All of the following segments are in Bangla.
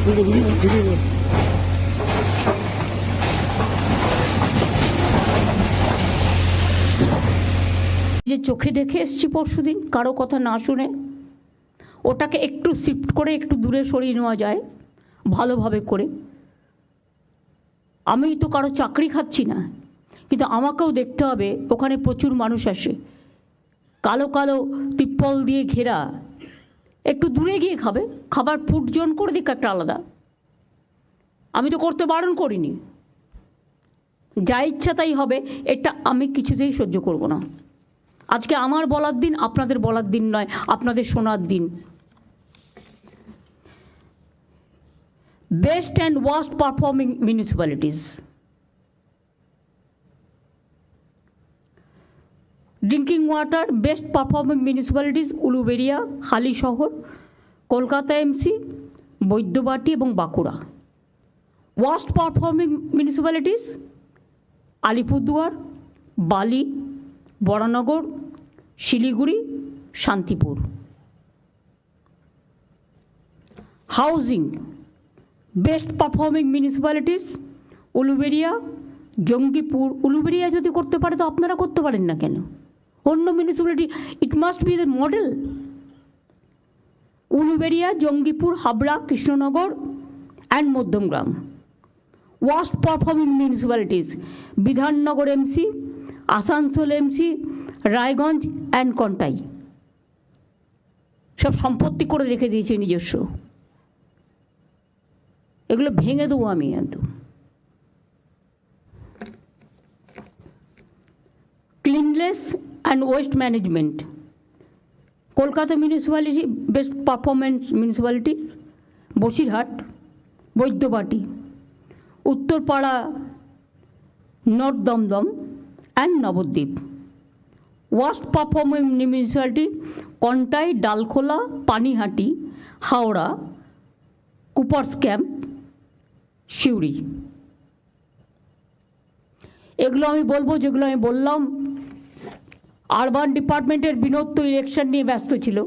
যে চোখে দেখে এসছি পরশুদিন, কারো কথা না শুনে, ওটাকে একটু শিফট করে একটু দূরে সরিয়ে নেওয়া যায় ভালোভাবে করে। আমি তো কারো চাকরি খাচ্ছি না, কিন্তু আমাকেও দেখতে হবে ওখানে প্রচুর মানুষ আসে, কালো কালো তিপ্পল দিয়ে ঘেরা, একটু দূরে গিয়ে খাবে, খাবার ফুড জোন করে দিক একটা আলাদা। আমি তো করতে বারণ করিনি, যা ইচ্ছা তাই হবে, এটা আমি কিছুতেই সহ্য করব না। আজকে আমার বলার দিন, আপনাদের বলার দিন নয়, আপনাদের শোনার দিন। Best and worst performing municipalities. Drinking water best performing municipalities Uluberia, Halisahar, Kolkata MC, Baidyabati এবং Bankura. Worst performing municipalities Alipurduar, Bally, Baranagar, Siliguri, Shantipur. Housing best performing municipalities Uluberia, Jangipur. Uluberia যদি করতে পারে তো আপনারা করতে পারেন না কেন? অন্য municipality, it must be the model. Uluberia, Jangipur, Habra, Krishnanagar and Madhyamgram. Worst performing municipalities Bidhannagar MC, Asansol MC, Raiganj and Contai. সব সম্পত্তি করে রেখে দিয়েছে নিজস্ব, এগুলো ভেঙে দেবো আমি একদম। Cleanness and waste management Kolkata municipality best performance municipalities Basirhat, Baidyabati, Uttarpara, north Dumdum and Nabadwip. Worst performing municipality Contai, Dalkhola, Panihati, Howrah, Coopers Camp, Suri. এগুলো আমি বলবো যেগুলো আমি বললাম। আরবান ডিপার্টমেন্টের বিনোদ তো ইলেকশন নিয়ে ব্যস্ত ছিল,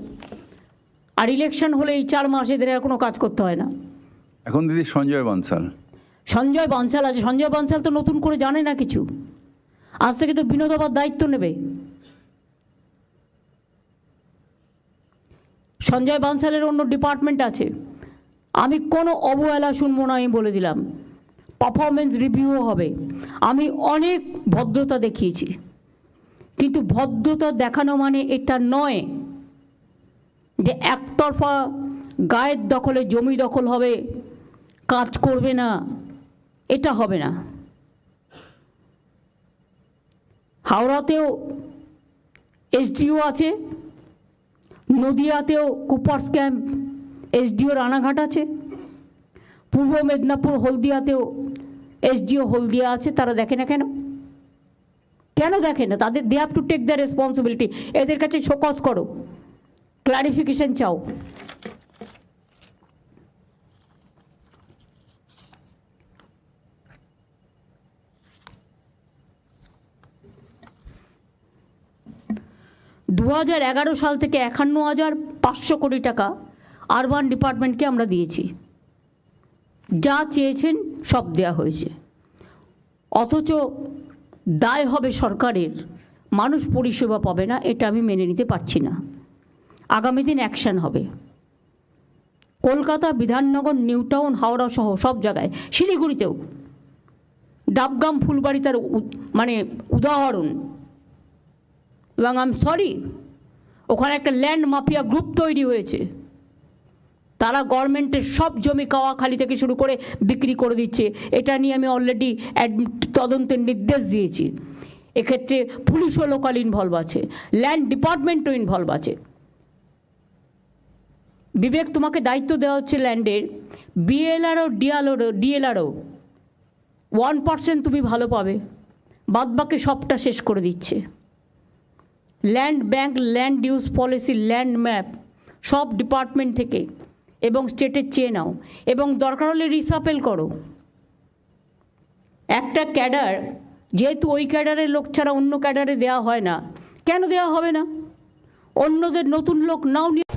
আর ইলেকশন হলে এই 4 মাস এদের আর কোনো কাজ করতে হয় না। এখন দিদি সঞ্জয় বনসাল আছে। সঞ্জয় বনসাল তো নতুন করে জানে না কিছু, আজ থেকে তো বিনোদ আবার দায়িত্ব নেবে। সঞ্জয় বনসালের অন্য ডিপার্টমেন্ট আছে, আমি কোনো অবহেলা শুনবো না, আমি বলে দিলাম। পারফরমেন্স রিভিউও হবে। আমি অনেক ভদ্রতা দেখিয়েছি, কিন্তু ভদ্রতা দেখানো মানে এটা নয় যে একতরফা গায়ের দখলে জমি দখল হবে, কাজ করবে না, এটা হবে না। হাওড়াতেও এসডিও আছে, নদিয়াতেও কুপার্স ক্যাম্প এসডিও রানাঘাট আছে, পূর্ব মেদিনীপুর হলদিয়াতেও এসডিও হলদিয়া আছে। তারা দেখে না কেন? কেন দেখে না? তাদের they have to take the responsibility. এদের কাছে শোকজ করো, ক্লারিফিকেশন চাও। দু 2011 সাল থেকে 51,500 কোটি টাকা আরবান ডিপার্টমেন্টকে আমরা দিয়েছি। যা চেয়েছেন সব দেয়া হয়েছে, অথচ দায় হবে সরকারের, মানুষ পরিষেবা পাবে না। এটা আমি মেনে নিতে পারছি না। আগামী দিন অ্যাকশন হবে। কলকাতা, বিধাননগর, নিউ টাউন, হাওড়া সহ সব জায়গায়, শিলিগুড়িতেও ডাবগ্রাম, ফুলবাড়ি তার মানে উদাহরণ। এবং আই এম সরি, ওখানে একটা ল্যান্ড মাফিয়া গ্রুপ তৈরি হয়েছে, তারা গভর্নমেন্টের সব জমি কাওয়াখালি থেকে শুরু করে বিক্রি করে দিচ্ছে। এটা নিয়ে আমি অলরেডি তদন্তের নির্দেশ দিয়েছি। এক্ষেত্রে পুলিশও লোকাল ইনভলভ আছে, ল্যান্ড ডিপার্টমেন্টও ইনভলভ আছে। বিবেক, তোমাকে দায়িত্ব দেওয়া হচ্ছে ল্যান্ডের, বিএলআরও ডিএলআরও 1% তুমি ভালো পাবে, বাদবাকি সবটা শেষ করে দিচ্ছে। Land bank, land use policy, land map সব ডিপার্টমেন্ট থেকে এবং স্টেটের চেয়ে নাও, এবং দরকার হলে রিসাপেল করো। একটা ক্যাডার, যেহেতু ওই ক্যাডারের লোক ছাড়া অন্য ক্যাডারে দেওয়া হয় না, কেন দেওয়া হবে না? অন্যদের নতুন লোক নাও নিয়ে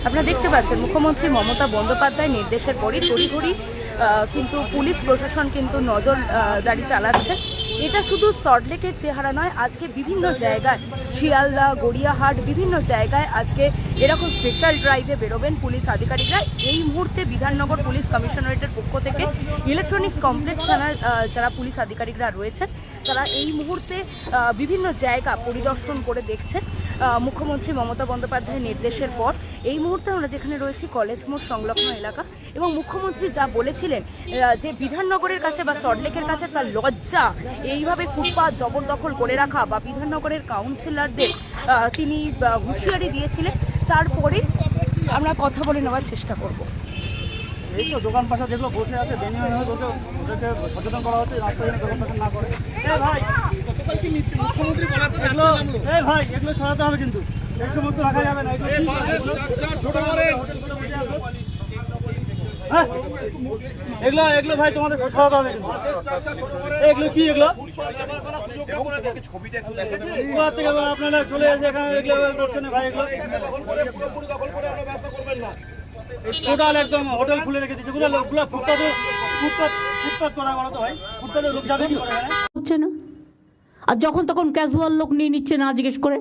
আপনারা দেখতে পাচ্ছেন মুখ্যমন্ত্রী মমতা বন্দ্যোপাধ্যায় নির্দেশের পরই তড়িঘড়ি কিন্তু পুলিশ প্রশাসন কিন্তু নজরদারি চালাচ্ছে। এটা শুধু সল্টলেকের চেহারা নয়, আজকে বিভিন্ন জায়গায় শিয়ালদা, গড়িয়াহাট বিভিন্ন জায়গায় আজকে এরকম স্পেশাল ড্রাইভে বেরোবেন পুলিশ আধিকারিকরা। এই মুহূর্তে বিধাননগর পুলিশ কমিশনারেটের পক্ষ থেকে ইলেকট্রনিক্স কমপ্লেক্স থানার যারা পুলিশ আধিকারিকরা রয়েছেন তারা এই মুহূর্তে বিভিন্ন জায়গা পরিদর্শন করে দেখছেন মুখ্যমন্ত্রী মমতা বন্দ্যোপাধ্যায়ের নির্দেশের পর। এই মুহূর্তে আমরা যেখানে রয়েছি কলেজ মোড় সংলগ্ন এলাকা, এবং মুখ্যমন্ত্রী যা বলেছিলেন যে বিধাননগরের কাছে বা সল্টলেকের কাছে তার লজ্জা এইভাবে ফুটপাত জবরদখল করে রাখা, বা বিধাননগরের কাউন্সিলরদের তিনি হুঁশিয়ারি দিয়েছিলেন। তারপরে আমরা কথা বলে নেওয়ার চেষ্টা করব। এই তো দোকান পাশা যেগুলো বসে আছে বেনিয়ম হয়ে বসে ওদেরকে সচেতন করা হচ্ছে, রাস্তা যেন দোকান পাশা না করে। ভাই এগুলো সরাতে হবে, কিন্তু এই সমস্ত রাখা যাবে না। এগুলো ভাই তোমাদের সরাতে হবে। এগুলো কি এগুলো থেকে আপনারা চলে এসে এখানে এগুলো করছেন ভাই। এগুলো টোটাল একদম হোটেল খুলে রেখে দিচ্ছে। ফুটপাত করা বলো তো ভাই, ফুটপাতে লোক যাবে কি করে? হচ্ছে না। আর যখন তখন ক্যাজুয়াল লোক নিয়ে নিচ্ছে না জিজ্ঞেস করে,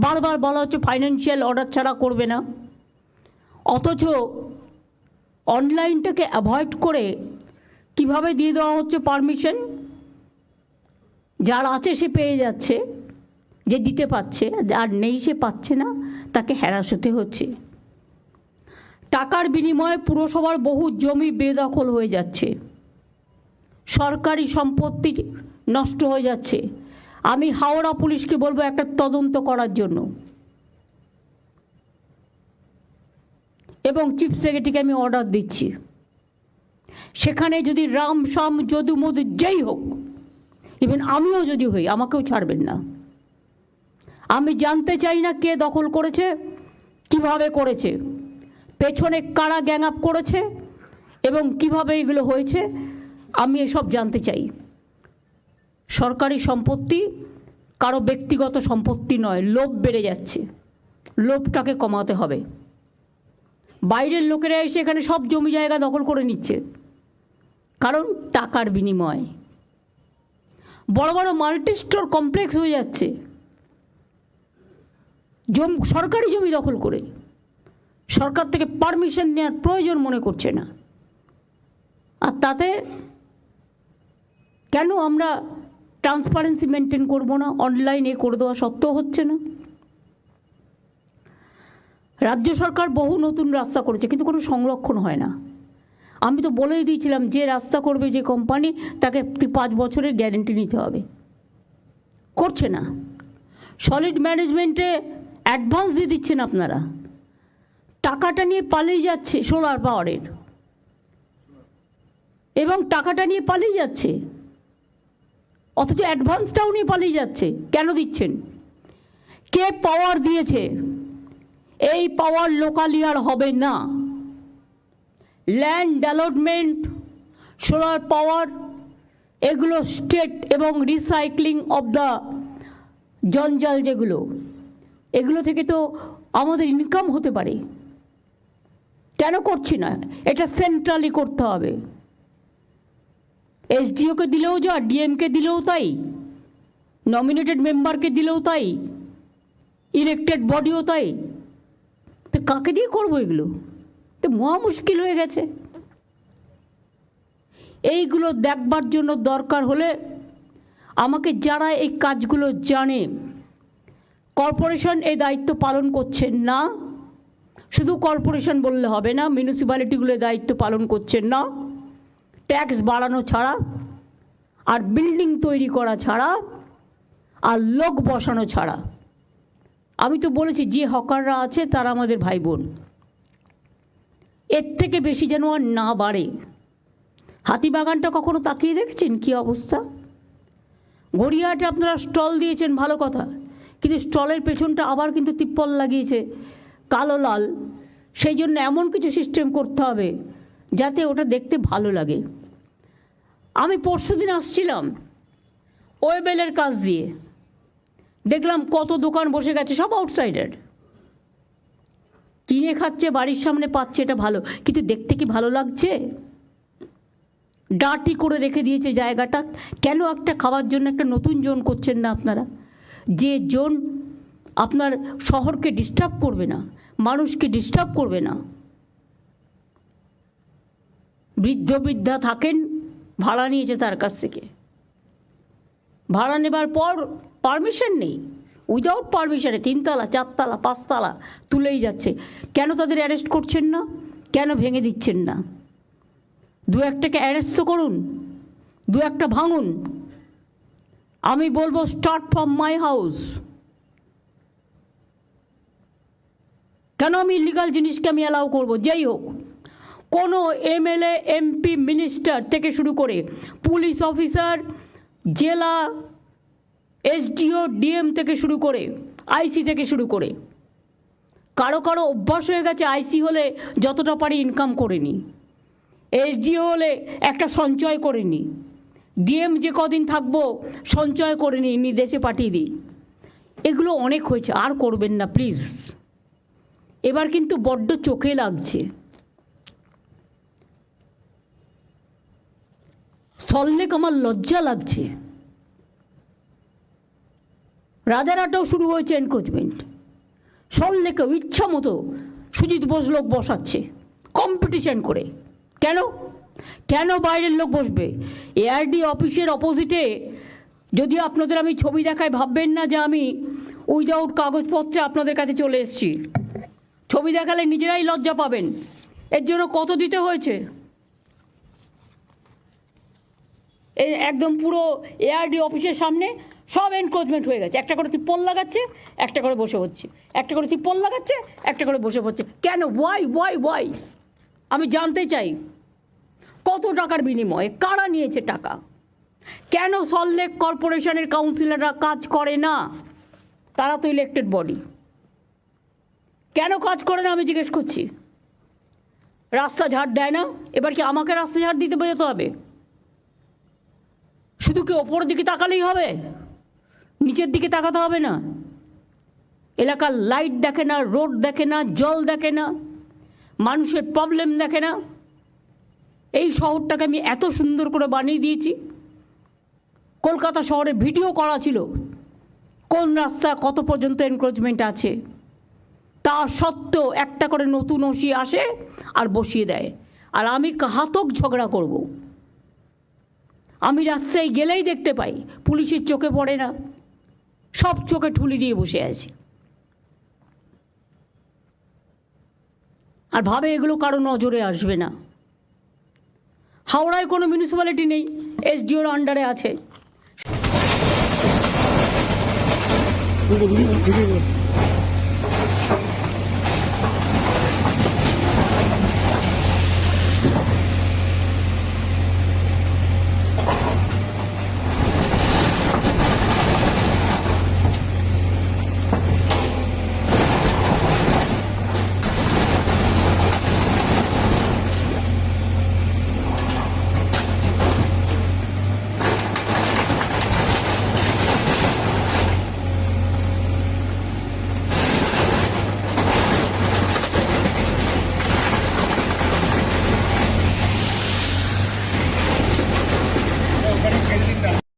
বারবার বলা হচ্ছে ফাইন্যান্সিয়াল অর্ডার ছাড়া করবে না, অথচ অনলাইনটাকে অ্যাভয়েড করে কিভাবে দিয়ে দেওয়া হচ্ছে পারমিশন। যার আছে সে পেয়ে যাচ্ছে, যে দিতে পারছে, আর নেই সে পাচ্ছে না, তাকে হ্যারাস হতে হচ্ছে। টাকার বিনিময়ে পুরসভার বহু জমি বেদখল হয়ে যাচ্ছে, সরকারি সম্পত্তি নষ্ট হয়ে যাচ্ছে। আমি হাওড়া পুলিশকে বলবো একটা তদন্ত করার জন্য, এবং চিফ সেক্রেটারিকে আমি অর্ডার দিচ্ছি, সেখানে যদি রাম শাম যদু মধু যেই হোক, ইভেন আমিও যদি হই, আমাকেও ছাড়বেন না। আমি জানতে চাই না কে দখল করেছে, কিভাবে করেছে, পেছনে কারা গ্যাং আপ করেছে, এবং কিভাবে এগুলো হয়েছে। আমি এসব জানতে চাই। সরকারি সম্পত্তি কারো ব্যক্তিগত সম্পত্তি নয়। লোভ বেড়ে যাচ্ছে, লোভটাকে কমাতে হবে। বাইরের লোকেরা এসে এখানে সব জমি জায়গা দখল করে নিচ্ছে, কারণ টাকার বিনিময়। বড় বড় মাল্টি স্টোর কমপ্লেক্স হয়ে যাচ্ছে সরকারি জমি দখল করে। সরকার থেকে পারমিশন নেওয়ার প্রয়োজন মনে করছে না। আর তাতে কেন আমরা ট্রান্সপারেন্সি মেনটেন করবো না? অনলাইনে করে দেওয়া সত্ত্বেও হচ্ছে না। রাজ্য সরকার বহু নতুন রাস্তা করেছে, কিন্তু কোনো সংরক্ষণ হয় না। আমি তো বলেই দিয়েছিলাম, যে রাস্তা করবে যে কোম্পানি, তাকে 5 বছরের গ্যারেন্টি নিতে হবে। করছে না। সলিড ম্যানেজমেন্টে অ্যাডভান্স দিয়ে দিচ্ছেন আপনারা, টাকাটা নিয়ে পালিয়ে যাচ্ছে সোলার পাওয়ারের, এবং টাকাটা নিয়ে পালিয়ে যাচ্ছে, অথচ অ্যাডভান্সটাও নিয়ে পালিয়ে যাচ্ছে। কেন দিচ্ছেন? কে পাওয়ার দিয়েছে? এই পাওয়ার লোকালি আর হবে না। ল্যান্ড ডেভেলপমেন্ট, সোলার পাওয়ার, এগুলো স্টেট এবং রিসাইক্লিং অফ দ্য জঞ্জাল যেগুলো, এগুলো থেকে তো আমাদের ইনকাম হতে পারে। কেন করছি না? এটা সেন্ট্রালি করতে হবে। এসডিওকে দিলেও যা, ডিএমকে দিলেও তাই, নমিনেটেড মেম্বারকে দিলেও তাই, ইলেক্টেড বডিও তাই। তো কাকে দিয়ে করবো এগুলো? তো মহা মুশকিল হয়ে গেছে। এইগুলো দেখবার জন্য দরকার হলে আমাকে যারা এই কাজগুলো জানে, কর্পোরেশন এই দায়িত্ব পালন করছেন না, শুধু কর্পোরেশন বললে হবে না, মিউনিসিপ্যালিটিগুলো দায়িত্ব পালন করছেন না, ট্যাক্স বাড়ানো ছাড়া, আর বিল্ডিং তৈরি করা ছাড়া, আর লোক বসানো ছাড়া। আমি তো বলেছি, যে হকাররা আছে তারা আমাদের ভাই বোন, এর থেকে বেশি যেন আর না বাড়ে। হাতিবাগানটা কখনো তাকিয়ে দেখেছেন কী অবস্থা? গড়িয়াহাটে আপনারা স্টল দিয়েছেন, ভালো কথা, কিন্তু স্টলের পেছনটা আবার কিন্তু তিপ্পল লাগিয়েছে কালো লাল। সেই জন্য এমন কিছু সিস্টেম করতে হবে যাতে ওটা দেখতে ভালো লাগে। আমি পরশুদিন আসছিলাম ওয়েবেলের কাজ দিয়ে, দেখলাম কত দোকান বসে গেছে, সব আউটসাইডার। কিনে খাচ্ছে, বাড়ির সামনে পাচ্ছে, এটা ভালো, কিন্তু দেখতে কি ভালো লাগছে? ডার্টি করে রেখে দিয়েছে জায়গাটা। কেন একটা খাওয়ার জন্য একটা নতুন জোন করছেন না আপনারা? যে জোন আপনার শহরকে ডিস্টার্ব করবে না, মানুষকে ডিস্টার্ব করবে না। বৃদ্ধা থাকেন, ভাড়া নিয়েছে তার কাছ থেকে, ভাড়া নেবার পর পারমিশন নেই, উইদাউট পারমিশনে 3 তলা 4 তলা 5 তলা তুলেই যাচ্ছে। কেন তাদের অ্যারেস্ট করছেন না? কেন ভেঙে দিচ্ছেন না? 2-1টাকে অ্যারেস্ট তো করুন, 2-1টা ভাঙুন। আমি বলবো স্টার্ট ফ্রম মাই হাউস। কেন আমি ইলিগাল জিনিসকে আমি অ্যালাউ করবো? যেই হোক, কোনো এমএলএ, এমপি, মিনিস্টার থেকে শুরু করে পুলিশ অফিসার, জেলা এসডিও, ডিএম থেকে শুরু করে আইসি থেকে শুরু করে, কারো অভ্যাস হয়ে গেছে আইসি হলে যতটা পারি ইনকাম করে নি, এসডিও হলে একটা সঞ্চয় করে নি, ডিএম যে কদিন থাকবো সঞ্চয় করে নি দেশে পাঠিয়ে দিই। এগুলো অনেক হয়েছে, আর করবেন না প্লিজ। এবার কিন্তু বড্ড চোখে লাগছে। সল্টলেক আমার লজ্জা লাগছে। রাজারহাটেও শুরু হয়েছে এনক্রোচমেন্ট, সল্টলেকেও ইচ্ছা মতো সুজিত বোস লোক বসাচ্ছে কম্পিটিশন করে। কেন বাইরের লোক বসবে? এআরডি অফিসের অপোজিটে, যদি আপনাদের আমি ছবি দেখাই ভাববেন না যে আমি উইদাউট কাগজপত্রে আপনাদের কাছে চলে এসেছি। ছবি দেখালে নিজেরাই লজ্জা পাবেন। এর জন্য কত দিতে হয়েছে? এই একদম পুরো এআরডি অফিসের সামনে সব এনক্রোচমেন্ট হয়ে গেছে। একটা করে তিপ্পল লাগাচ্ছে, একটা করে বসে হচ্ছে, একটা করে তিপ্পল লাগাচ্ছে, একটা করে বসে হচ্ছে। কেন? ওয়াই? আমি জানতে চাই কত টাকার বিনিময়ে কারা নিয়েছে টাকা? কেন সল্টলেক কর্পোরেশনের কাউন্সিলররা কাজ করে না? তারা তো ইলেক্টেড বডি, কেন কাজ করে না আমি জিজ্ঞেস করছি। রাস্তা ঝাড় দেয় না, এবার কি আমাকে রাস্তা ঝাড় দিতে যেতে হবে? শুধু কি ওপরের দিকে তাকালেই হবে? নিচের দিকে তাকাতে হবে না? এলাকার লাইট দেখে না, রোড দেখে না, জল দেখে না, মানুষের প্রবলেম দেখে না? এই শহরটাকে আমি এত সুন্দর করে বানিয়ে দিয়েছি। কলকাতা শহরে ভিডিও করা ছিল কোন রাস্তা কত পর্যন্ত এনক্রোচমেন্ট আছে। তা সত্ত্বেও একটা করে নতুন ওসি আসে আর বসিয়ে দেয়, আর আমি ঘাতক ঝগড়া করব। আমি রাস্তায় গেলেই দেখতে পাই পুলিশের চোখে পড়ে না, সব চোখে ঠুলি দিয়ে বসে আছে, আর ভাবে এগুলো কারো নজরে আসবে না। হাওড়ায় কোনো মিউনিসিপ্যালিটি নেই, এসডিওর আন্ডারে আছে।